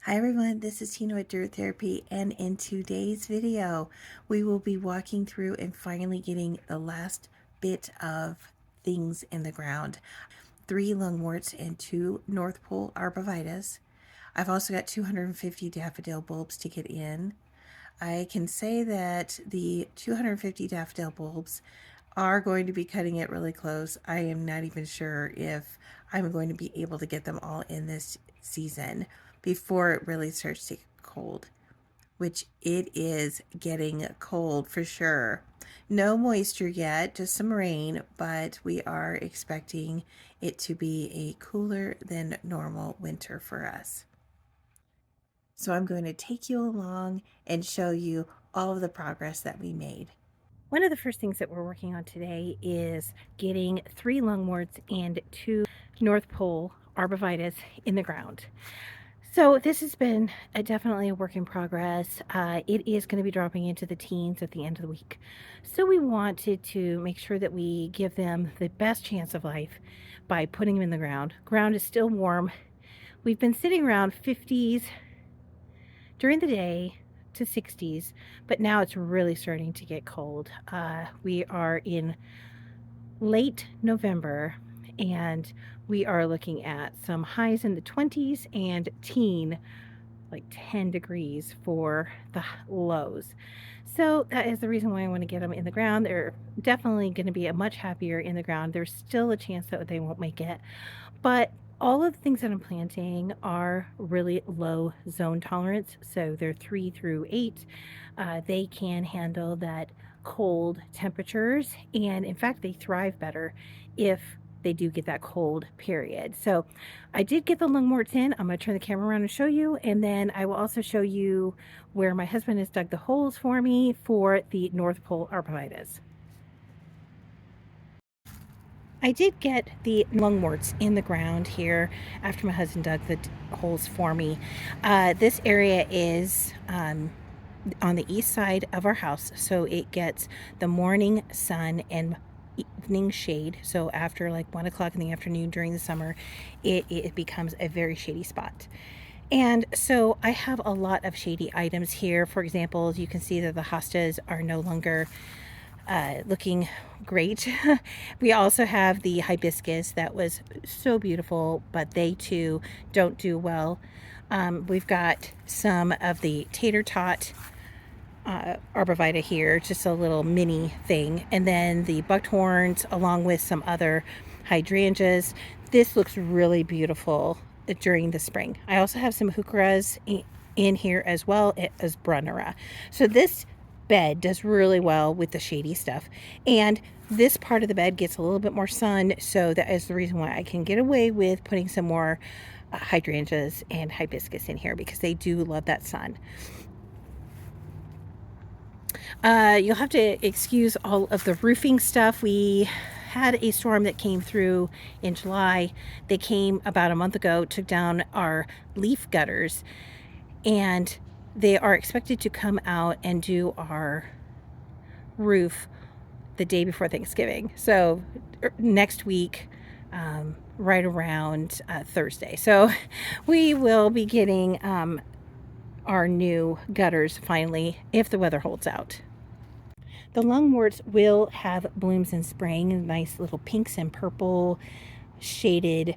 Hi everyone, this is Tina with Dirt Therapy, and in today's video we will be walking through and finally getting the last bit of things in the ground. 3 lungworts and 2 North Pole Arborivitaes. I've also got 250 daffodil bulbs to get in. I can say that the 250 daffodil bulbs are going to be cutting it really close. I am not even sure if I'm going to be able to get them all in this season before it really starts to get cold, which it is getting cold for sure. No moisture yet, just some rain, but we are expecting it to be a cooler than normal winter for us. So I'm going to take you along and show you all of the progress that we made. One of the first things that we're working on today is getting 3 lungworts and 2 North Pole Arborivitaes in the ground. So this has been definitely a work in progress. It is going to be dropping into the teens at the end of the week. So we wanted to make sure that we give them the best chance of life by putting them in the ground. Ground is still warm. We've been sitting around 50s during the day to 60s, but now it's really starting to get cold. We are in late November and we are looking at some highs in the 20s and like 10 degrees for the lows. So that is the reason why I want to get them in the ground. They're definitely going to be a much happier in the ground. There's still a chance that they won't make it, but all of the things that I'm planting are really low zone tolerance. So they're 3 through 8. They can handle that cold temperatures. And in fact, they thrive better if they do get that cold period. So I did get the lungworts in. I'm going to turn the camera around and show you. And then I will also show you where my husband has dug the holes for me for the North Pole Arborivitaes. I did get the lungworts in the ground here after my husband dug the holes for me. This area is on the east side of our house, so it gets the morning sun and evening shade. So after like 1 o'clock in the afternoon during the summer, it becomes a very shady spot. And so I have a lot of shady items here. For example, you can see that the hostas are no longer looking great. We also have the hibiscus that was so beautiful, but they too don't do well. We've got some of the tater tot arborvitae here, just a little mini thing, and then the buckhorns along with some other hydrangeas. This looks really beautiful during the spring. I also have some heucheras in here as well as brunnera. So this bed does really well with the shady stuff, and this part of the bed gets a little bit more sun, so that is the reason why I can get away with putting some more hydrangeas and hibiscus in here, because they do love that sun. You'll have to excuse all of the roofing stuff. We had a storm that came through in July. They came about a month ago, took down our leaf gutters, and they are expected to come out and do our roof the day before Thanksgiving. So next week, right around Thursday. So we will be getting our new gutters finally, if the weather holds out. The lungworts will have blooms in spring, nice little pinks and purple shaded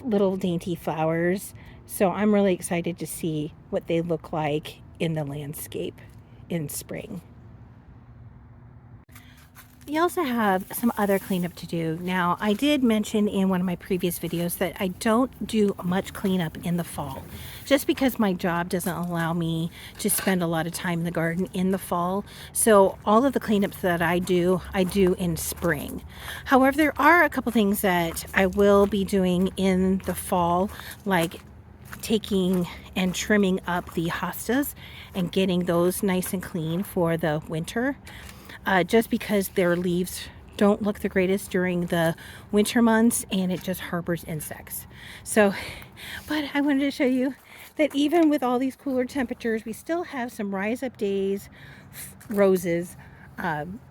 little dainty flowers. So I'm really excited to see what they look like in the landscape in spring. We also have some other cleanup to do. Now, I did mention in one of my previous videos that I don't do much cleanup in the fall, just because my job doesn't allow me to spend a lot of time in the garden in the fall. So all of the cleanups that I do in spring. However, there are a couple things that I will be doing in the fall, like taking and trimming up the hostas and getting those nice and clean for the winter. Just because their leaves don't look the greatest during the winter months, and it just harbors insects. So, but I wanted to show you that even with all these cooler temperatures, we still have some Rise Up Days roses.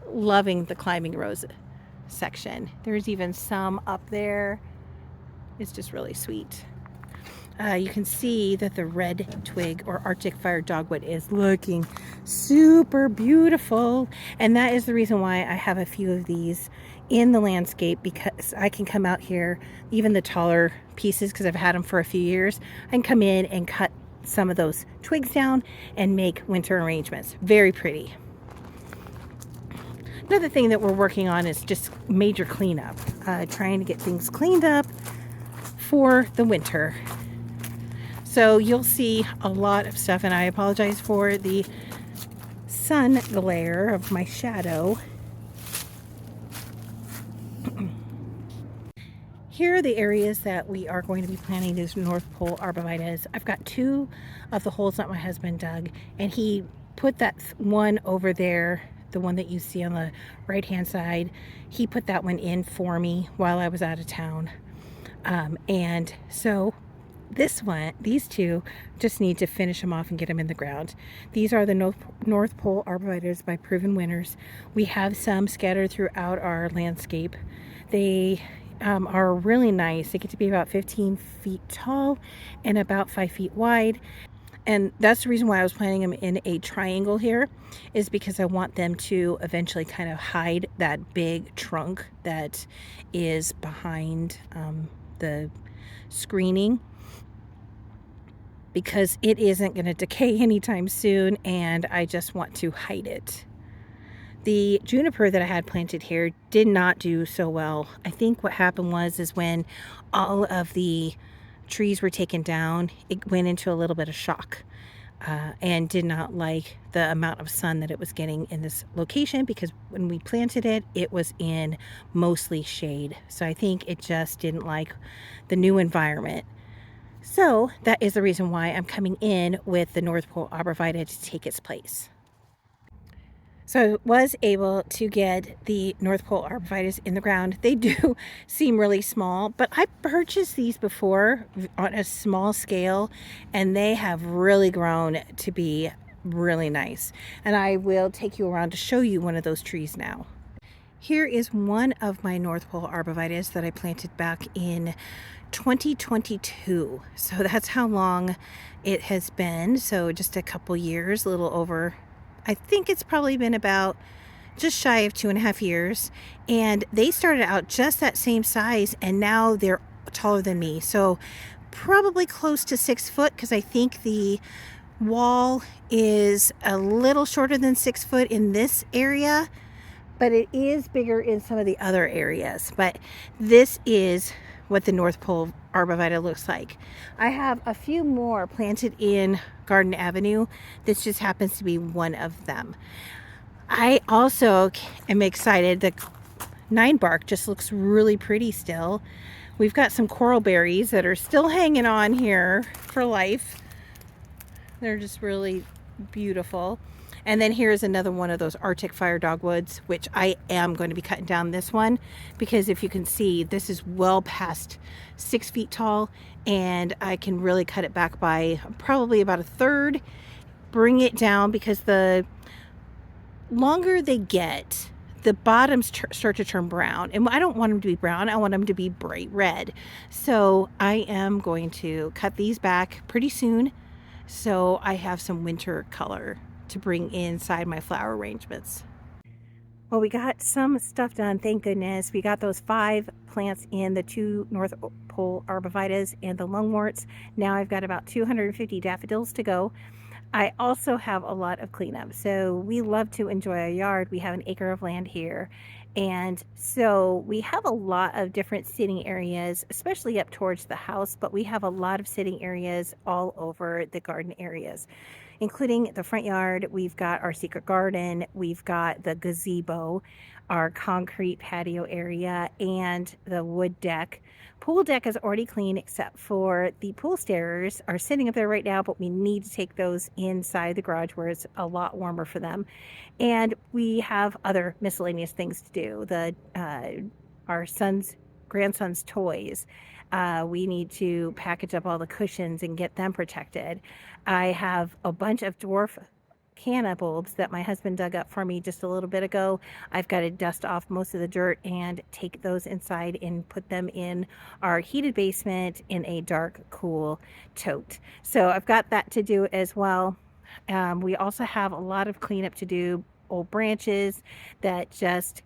Loving the climbing rose section. There's even some up there. It's just really sweet. you can see that the red twig or Arctic fire dogwood is looking super beautiful. And that is the reason why I have a few of these in the landscape, because I can come out here, even the taller pieces, because I've had them for a few years, I can come in and cut some of those twigs down and make winter arrangements. Very pretty. Another thing that we're working on is just major cleanup, trying to get things cleaned up for the winter. So you'll see a lot of stuff, and I apologize for the sun glare of my shadow. Here are the areas that we are going to be planting these North Pole Arborivitaes. I've got 2 of the holes that my husband dug, and he put that one over there, the one that you see on the right hand side. He put that one in for me while I was out of town. And so these 2 just need to finish them off and get them in the ground. These are the North Pole Arborvitaes by Proven Winners. We have some scattered throughout our landscape. They are really nice. They get to be about 15 feet tall and about 5 feet wide. And that's the reason why I was planting them in a triangle here, is because I want them to eventually kind of hide that big trunk that is behind the screening, because it isn't going to decay anytime soon, and I just want to hide it. The juniper that I had planted here did not do so well. I think what happened is when all of the trees were taken down, it went into a little bit of shock, and did not like the amount of sun that it was getting in this location, because when we planted it, it was in mostly shade. So I think it just didn't like the new environment. So that is the reason why I'm coming in with the North Pole Arborvitae to take its place. So I was able to get the North Pole Arborvitaes in the ground. They do seem really small, but I purchased these before on a small scale, and they have really grown to be really nice. And I will take you around to show you one of those trees now. Here is one of my North Pole Arborvitaes that I planted back in 2022. So that's how long it has been. So just a couple years, a little over, I think it's probably been about just shy of 2.5 years. And they started out just that same size, and now they're taller than me. So probably close to 6 foot, because I think the wall is a little shorter than 6 foot in this area, but it is bigger in some of the other areas. But this is what the North Pole Arborvitae looks like. I have a few more planted in Garden Avenue. This just happens to be one of them. I also am excited. The 9-bark just looks really pretty still. We've got some coral berries that are still hanging on here for life. They're just really beautiful. And then here's another one of those Arctic fire dogwoods, which I am going to be cutting down this one, because if you can see, this is well past 6 feet tall, and I can really cut it back by probably about 1/3, bring it down, because the longer they get, the bottoms start to turn brown, and I don't want them to be brown. I want them to be bright red. So I am going to cut these back pretty soon, so I have some winter color to bring inside my flower arrangements. Well, we got some stuff done, thank goodness. We got those 5 plants in, the 2 North Pole Arborvitaes and the Lungworts. Now I've got about 250 daffodils to go. I also have a lot of cleanup. So we love to enjoy our yard. We have an acre of land here. And so we have a lot of different sitting areas, especially up towards the house, but we have a lot of sitting areas all over the garden areas, including the front yard. We've got our secret garden, we've got the gazebo, our concrete patio area, and the wood deck. Pool deck is already clean, except for the pool stairs are sitting up there right now, but we need to take those inside the garage where it's a lot warmer for them. And we have other miscellaneous things to do. Our grandson's toys. We need to package up all the cushions and get them protected. I have a bunch of dwarf canna bulbs that my husband dug up for me just a little bit ago. I've got to dust off most of the dirt and take those inside and put them in our heated basement in a dark, cool tote. So I've got that to do as well. We also have a lot of cleanup to do, old branches that just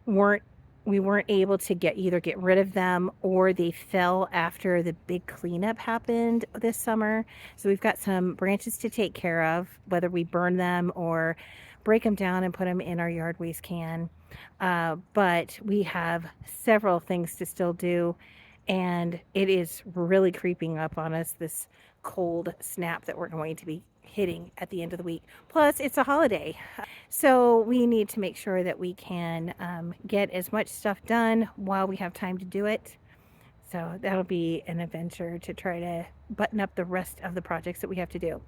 weren't we weren't able to get rid of them, or they fell after the big cleanup happened this summer. So we've got some branches to take care of, whether we burn them or break them down and put them in our yard waste can. But we have several things to still do, and it is really creeping up on us, this cold snap that we're going to be hitting at the end of the week. Plus, it's a holiday. So we need to make sure that we can get as much stuff done while we have time to do it. So that'll be an adventure to try to button up the rest of the projects that we have to do.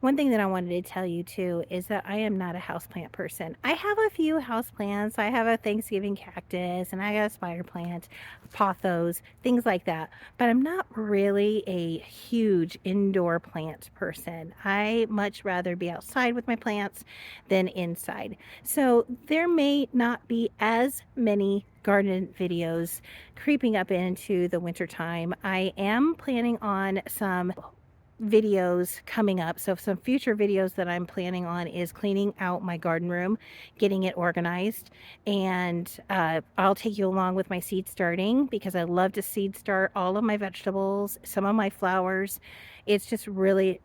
One thing that I wanted to tell you too is that I am not a houseplant person. I have a few houseplants. I have a Thanksgiving cactus and I got a spider plant, pothos, things like that. But I'm not really a huge indoor plant person. I much rather be outside with my plants than inside. So there may not be as many garden videos creeping up into the winter time. I am planning on some videos coming up. So some future videos that I'm planning on is cleaning out my garden room, getting it organized, and I'll take you along with my seed starting, because I love to seed start all of my vegetables, some of my flowers. It's just really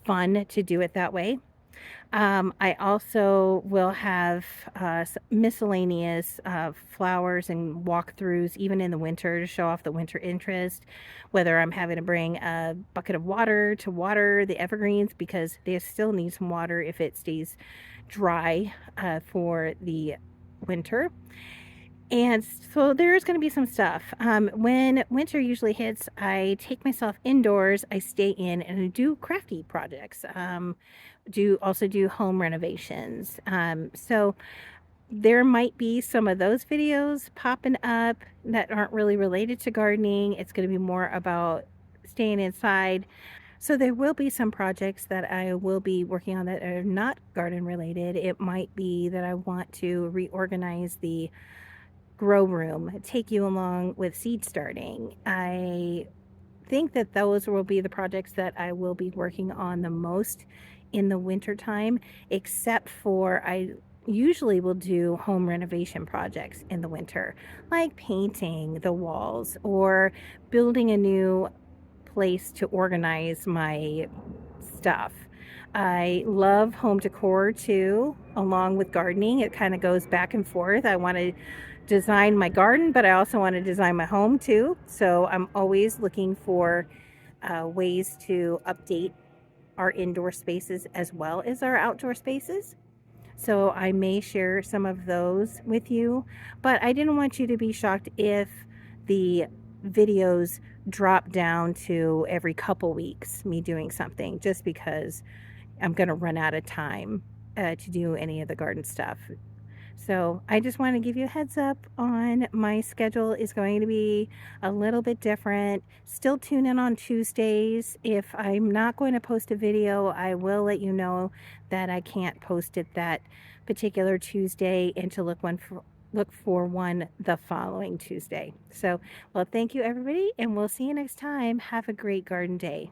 fun to do it that way. I also will have miscellaneous flowers and walkthroughs, even in the winter, to show off the winter interest. Whether I'm having to bring a bucket of water to water the evergreens, because they still need some water if it stays dry for the winter. And so there's going to be some stuff. When winter usually hits, I take myself indoors, I stay in, and I do crafty projects. Do home renovations. So there might be some of those videos popping up that aren't really related to gardening. It's going to be more about staying inside. So there will be some projects that I will be working on that are not garden related. It might be that I want to reorganize the grow room, take you along with seed starting. I think that those will be the projects that I will be working on the most in the winter time, except for I usually will do home renovation projects in the winter, like painting the walls or building a new place to organize my stuff. I love home decor too, along with gardening. It kind of goes back and forth. I want to design my garden, but I also want to design my home too. So I'm always looking for ways to update our indoor spaces as well as our outdoor spaces. So I may share some of those with you, but I didn't want you to be shocked if the videos drop down to every couple weeks, me doing something, just because I'm going to run out of time to do any of the garden stuff. So I just want to give you a heads up on my schedule is going to be a little bit different. Still tune in on Tuesdays. If I'm not going to post a video, I will let you know that I can't post it that particular Tuesday, and to look for one the following Tuesday. So, well, thank you everybody, and we'll see you next time. Have a great garden day.